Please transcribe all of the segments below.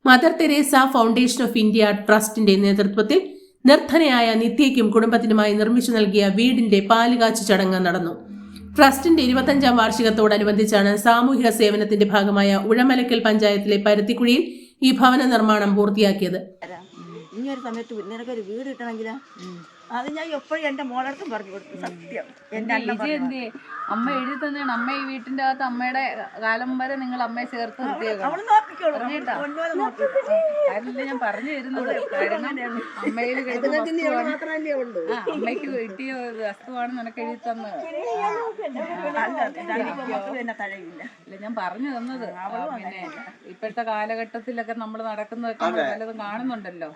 Mother Teresa foundation of India ട്രസ്റ്റിന്റെ നേതൃത്വത്തിൽ നിർധനയായ നിത്യയ്ക്കും കുടുംബത്തിനുമായി നിർമ്മിച്ചു നൽകിയ വീടിന്റെ പാലുകാച്ചു ചടങ്ങ് നടന്നു. ട്രസ്റ്റിന്റെ 25ാം വാർഷികത്തോടനുബന്ധിച്ചാണ് സാമൂഹിക സേവനത്തിന്റെ ഭാഗമായ ഉഴമലക്കൽ പഞ്ചായത്തിലെ പരുത്തിക്കുഴിയിൽ ഈ ഭവന നിർമ്മാണം പൂർത്തിയാക്കിയത്. ഇനിയൊരു സമയത്ത് നിനക്കൊരു വീട് കിട്ടണമെങ്കിൽ അത് ഞാൻ എപ്പോഴും എന്റെ മോളടുത്തും പറഞ്ഞു കൊടുത്തു. സത്യം എന്റെ അമ്മ എഴുതി തന്നെയാണ്. അമ്മ ഈ വീട്ടിന്റെ അകത്ത് അമ്മയുടെ കാലം വരെ നിങ്ങൾ അമ്മയെ ചേർത്ത് അവള് നോക്കിക്കോളൂ. ഞാൻ പറഞ്ഞു തരുന്നത് അമ്മയിൽ അമ്മയ്ക്ക് കിട്ടിയ വസ്തുവാണ് നിനക്ക് എഴുതി തന്നത്. അല്ല ഞാൻ പറഞ്ഞു തന്നത്. പിന്നെ ഇപ്പോഴത്തെ കാലഘട്ടത്തിലൊക്കെ നമ്മൾ നടക്കുന്നതൊക്കെ പലതും കാണുന്നുണ്ടല്ലോ.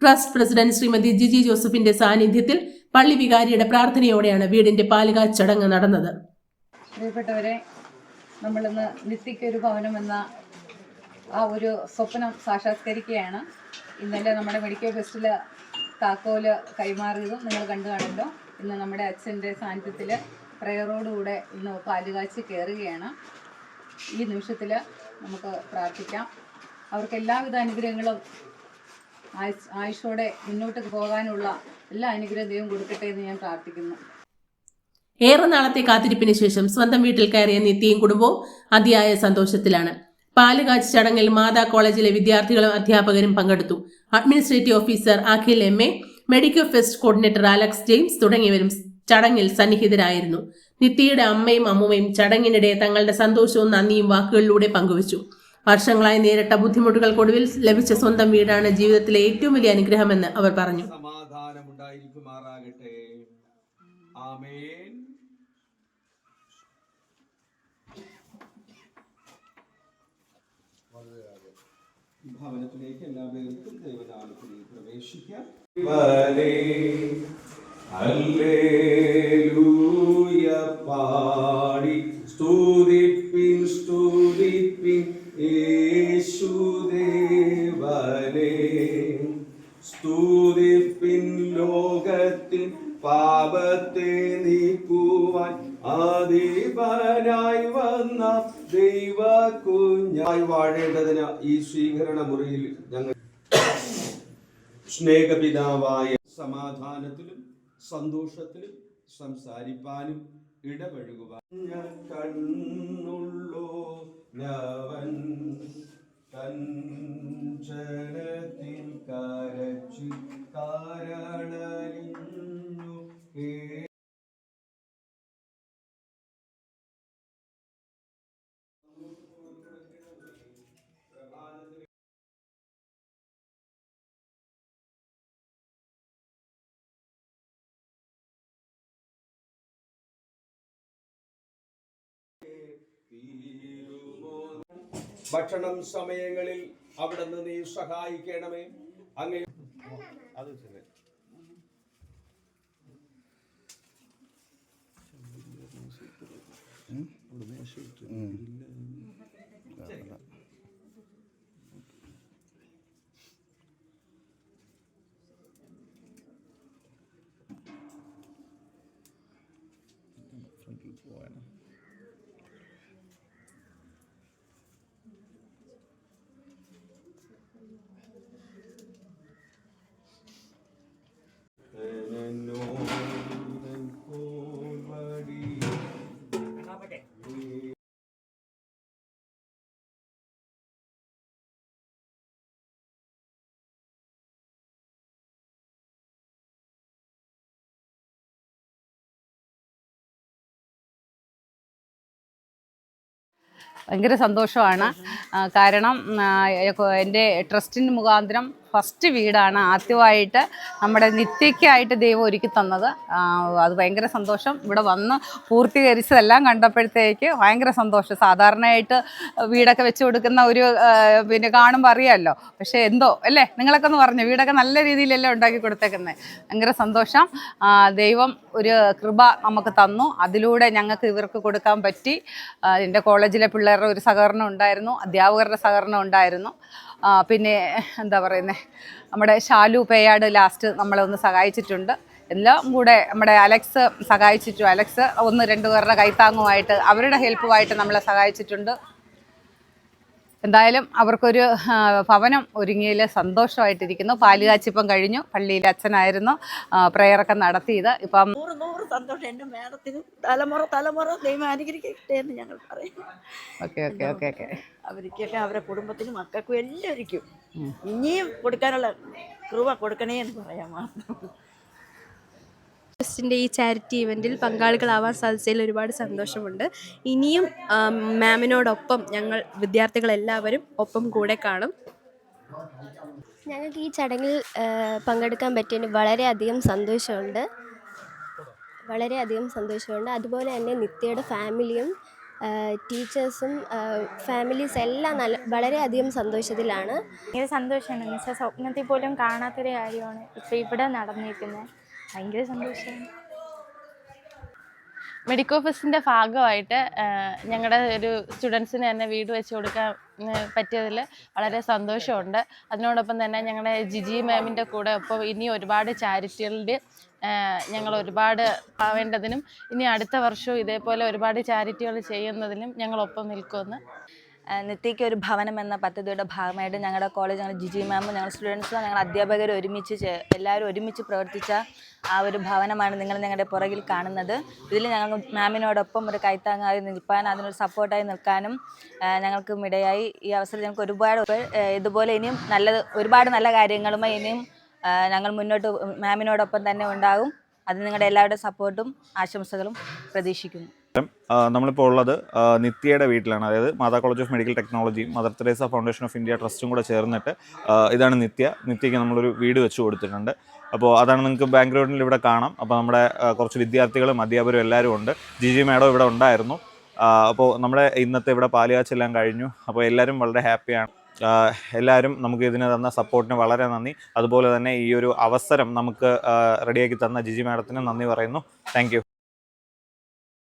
ട്രസ്റ്റ് പ്രസിഡന്റ് ശ്രീമതി ജിജി ജോസഫിന്റെ സാന്നിധ്യത്തിൽ പള്ളി വികാരിയുടെ പ്രാർത്ഥനയോടെയാണ് വീടിന്റെ പാലുകാച്ച് ചടങ്ങ് നടന്നത്. പ്രിയപ്പെട്ടവരെ, നമ്മളിന്ന് നിത്യയ്ക്കൊരു ഭവനം എന്ന ആ ഒരു സ്വപ്നം സാക്ഷാത്കരിക്കുകയാണ്. ഇന്നലെ നമ്മുടെ മെഡിക്കൽ ഫെസ്റ്റിൽ താക്കോല് കൈമാറിയതും നിങ്ങൾ കണ്ടു കാണുമല്ലോ. ഇന്ന് നമ്മുടെ അച്ഛൻ്റെ സാന്നിധ്യത്തിൽ പ്രയറോടുകൂടെ ഇന്ന് പാലുകാച്ച് കയറുകയാണ്. ഈ നിമിഷത്തിൽ നമുക്ക് പ്രാർത്ഥിക്കാം. അവർക്ക് എല്ലാവിധ അനുഗ്രഹങ്ങളും ആയുഷോടെ മുന്നോട്ട് പോകാനുള്ള എല്ലാ അനുഗ്രഹം ദൈവം കൊടുക്കട്ടെ എന്ന് ഞാൻ പ്രാർത്ഥിക്കുന്നു. ഏറെ നാളത്തെ കാത്തിരിപ്പിന് ശേഷം സ്വന്തം വീട്ടിൽ കയറിയ നിത്യയും കുടുംബവും അതിയായ സന്തോഷത്തിലാണ്. പാലുകാച്ച് ചടങ്ങിൽ മാതാ കോളേജിലെ വിദ്യാർത്ഥികളും അധ്യാപകരും പങ്കെടുത്തു. Administrative officer Akhil MA, medical fest coordinator Alex James തുടങ്ങിയവരും ചടങ്ങിൽ സന്നിഹിതരായിരുന്നു. നിത്യയുടെ അമ്മയും അമ്മുമ്മയും ചടങ്ങിനിടെ തങ്ങളുടെ സന്തോഷവും നന്ദിയും വാക്കുകളിലൂടെ പങ്കുവച്ചു. വർഷങ്ങളായി നേരിട്ട ബുദ്ധിമുട്ടുകൾക്കൊടുവിൽ ലഭിച്ച സ്വന്തം വീടാണ് ജീവിതത്തിലെ ഏറ്റവും വലിയ അനുഗ്രഹമെന്ന് അവർ പറഞ്ഞു. സമാധാനമുണ്ടായിരിക്കുമാറാകട്ടെ. ആമേൻ. ഭവനത്തിലേക്ക് എല്ലാവർക്കും ദൈവനാമത്തിൽ പ്രവേശിക്കാം. ഹല്ലേലൂയ പാടി സ്തുതിപ്പിൻ സ്തുതിപ്പിൻ യേശുദേവനെ. സ്തുതിപ്പിൻ ലോകത്തിൻ പാപത്തെ നീക്കുവാൻ ആദിപനായി വന്ന ദൈവ കുഞ്ഞായി വാഴേണ്ടതിന് ഈ സ്വീകരണ മുറിയിൽ ഞങ്ങൾ സ്നേഹപിതാവായ സമാധാനത്തിലും സന്തോഷത്തിലും സംസാരിപ്പാനും ഇടപഴകുവാൻ കണ്ണുള്ളോ നവൻ കഞ്ചനത്തിൽ കരച്ചു കാരണലിഞ്ഞു. ഭക്ഷണം സമയങ്ങളിൽ അവിടെ നിന്ന് നീ സഹായിക്കണമേ. അങ്ങ് അത് ഭയങ്കര സന്തോഷമാണ്. കാരണം എൻ്റെ ട്രസ്റ്റിന് മുഖാന്തരം ഫസ്റ്റ് വീടാണ് ആദ്യമായിട്ട് നമ്മുടെ നിത്യയ്ക്കായിട്ട് ദൈവം ഒരുക്കി തന്നത്. അത് ഭയങ്കര സന്തോഷം. ഇവിടെ വന്ന് പൂർത്തീകരിച്ചതെല്ലാം കണ്ടപ്പോഴത്തേക്ക് ഭയങ്കര സന്തോഷം. സാധാരണയായിട്ട് വീടൊക്കെ വെച്ച് കൊടുക്കുന്ന ഒരു പിന്നെ കാണുമ്പോൾ അറിയാമല്ലോ. പക്ഷേ എന്തോ അല്ലേ, നിങ്ങളൊക്കെ ഒന്ന് പറഞ്ഞു, വീടൊക്കെ നല്ല രീതിയിലല്ലേ ഉണ്ടാക്കി കൊടുത്തേക്കുന്നത്. ഭയങ്കര സന്തോഷം. ദൈവം ഒരു കൃപ നമുക്ക് തന്നു. അതിലൂടെ ഞങ്ങൾക്ക് ഇവർക്ക് കൊടുക്കാൻ പറ്റി. എൻ്റെ കോളേജിലെ പിള്ളേരുടെ ഒരു സഹകരണം ഉണ്ടായിരുന്നു, അധ്യാപകരുടെ സഹകരണം ഉണ്ടായിരുന്നു. പിന്നെ എന്താ പറയുന്നത്, നമ്മുടെ ഷാലു പേയാട് ലാസ്റ്റ് നമ്മളെ ഒന്ന് സഹായിച്ചിട്ടുണ്ട്. എല്ലാം കൂടെ നമ്മുടെ അലക്സ് സഹായിച്ചിട്ടു. അലക്സ് 1-2 പേരുടെ കൈത്താങ്ങുമായിട്ട് അവരുടെ ഹെൽപ്പുമായിട്ട് നമ്മളെ സഹായിച്ചിട്ടുണ്ട്. എന്തായാലും അവർക്കൊരു ഭവനം ഒരുങ്ങിയതിൽ സന്തോഷമായിട്ടിരിക്കുന്നു. പാലുകാച്ചിപ്പം കഴിഞ്ഞു. പള്ളിയിലെ അച്ഛനായിരുന്നു പ്രയറൊക്കെ നടത്തിയത്. ഇപ്പം 100 സന്തോഷം എൻ്റെ മേഡത്തിന്. തലമുറ ദൈവം അനുഗ്രഹിക്കട്ടെ എന്ന് ഞങ്ങൾ പറയും. ഓക്കെ. അവർക്കൊക്കെ അവരുടെ കുടുംബത്തിനും മക്കൾക്കും എല്ലാവർക്കും ഇനിയും കൊടുക്കാനുള്ള കൃപ കൊടുക്കണേ എന്ന് പറയാൻ മാത്രം. ട്രസ്റ്റിൻ്റെ ഈ ചാരിറ്റി ഇവൻറ്റിൽ പങ്കാളികളാവാൻ സാധിച്ചതിൽ ഒരുപാട് സന്തോഷമുണ്ട്. ഇനിയും മാമിനോടൊപ്പം ഞങ്ങൾ വിദ്യാർത്ഥികളെല്ലാവരും ഒപ്പം കൂടെ കാണും. ഞങ്ങൾക്ക് ഈ ചടങ്ങിൽ പങ്കെടുക്കാൻ പറ്റിയതിന് വളരെയധികം സന്തോഷമുണ്ട്. അതുപോലെ തന്നെ നിത്യയുടെ ഫാമിലിയും ടീച്ചേഴ്സും ഫാമിലീസ് എല്ലാം വളരെയധികം സന്തോഷത്തിലാണ്. ഭയങ്കര സന്തോഷമാണ്. എന്നുവെച്ചാൽ സ്വപ്നത്തിൽ പോലും കാണാത്തൊരു കാര്യമാണ് ഇപ്പോൾ ഇവിടെ നടന്നിരിക്കുന്നത്. ഭയങ്കര സന്തോഷമാണ്. മെഡിക്കോ ഫെസ്റ്റിൻ്റെ ഭാഗമായിട്ട് ഞങ്ങളുടെ ഒരു സ്റ്റുഡൻസിന് തന്നെ വീട് വെച്ച് കൊടുക്കാൻ പറ്റിയതിൽ വളരെ സന്തോഷമുണ്ട്. അതിനോടൊപ്പം തന്നെ ഞങ്ങളുടെ ജിജി മാമിൻ്റെ കൂടെ ഒപ്പം ഇനി ഒരുപാട് ചാരിറ്റികളുടെ ഞങ്ങൾ ഒരുപാട് ആവേണ്ടതിനും ഇനി അടുത്ത വർഷവും ഇതേപോലെ ഒരുപാട് ചാരിറ്റികൾ ചെയ്യുന്നതിലും ഞങ്ങളൊപ്പം നിൽക്കുമെന്ന്. നിത്യയ്ക്ക് ഒരു ഭവനം എന്ന പദ്ധതിയുടെ ഭാഗമായിട്ട് ഞങ്ങളുടെ കോളേജ്, ഞങ്ങൾ ജിജി മാമും ഞങ്ങൾ സ്റ്റുഡൻസും ഞങ്ങൾ അധ്യാപകർ എല്ലാവരും ഒരുമിച്ച് പ്രവർത്തിച്ച ആ ഒരു ഭവനമാണ് നിങ്ങൾ ഞങ്ങളുടെ പുറകിൽ കാണുന്നത്. ഇതിൽ ഞങ്ങൾ മാമിനോടൊപ്പം ഒരു കൈത്താങ്ങായി നിൽപ്പാൻ, അതിനൊരു സപ്പോർട്ടായി നിൽക്കാനും ഞങ്ങൾക്കും ഇടയായി. ഈ അവസരം ഞങ്ങൾക്ക് ഒരുപാട് ഇതുപോലെ ഇനിയും ഒരുപാട് നല്ല കാര്യങ്ങളുമായി ഇനിയും ഞങ്ങൾ മുന്നോട്ട് മാമിനോടൊപ്പം തന്നെ ഉണ്ടാകും. അത് നിങ്ങളുടെ എല്ലാവരുടെയും സപ്പോർട്ടും ആശംസകളും പ്രതീക്ഷിക്കുന്നു. നമ്മളിപ്പോൾ ഉള്ളത് നിത്യയുടെ വീട്ടിലാണ്. അതായത് Mata college of medical technology, Mother Teresa foundation of India ട്രസ്റ്റും കൂടെ ചേർന്നിട്ട് ഇതാണ് നിത്യയ്ക്ക് നമ്മളൊരു വീട് വെച്ച് കൊടുത്തിട്ടുണ്ട്. അപ്പോൾ അതാണ് നിങ്ങൾക്ക് ബാക്ക്ഗ്രൗണ്ടിൽ ഇവിടെ കാണാം. അപ്പോൾ നമ്മുടെ കുറച്ച് വിദ്യാർത്ഥികളും അധ്യാപകരും എല്ലാവരും ഉണ്ട്. ജിജി മാഡം ഇവിടെ ഉണ്ടായിരുന്നു. അപ്പോൾ നമ്മുടെ ഇന്നത്തെ ഇവിടെ പാലുകാച്ചെല്ലാം കഴിഞ്ഞു. അപ്പോൾ എല്ലാവരും വളരെ ഹാപ്പിയാണ്. എല്ലാവരും നമുക്ക് ഇതിന് തന്ന സപ്പോർട്ടിന് വളരെ നന്ദി. അതുപോലെ തന്നെ ഈ ഒരു അവസരം നമുക്ക് റെഡിയാക്കി തന്ന ജിജി മാഡത്തിന് നന്ദി പറയുന്നു. Thank you.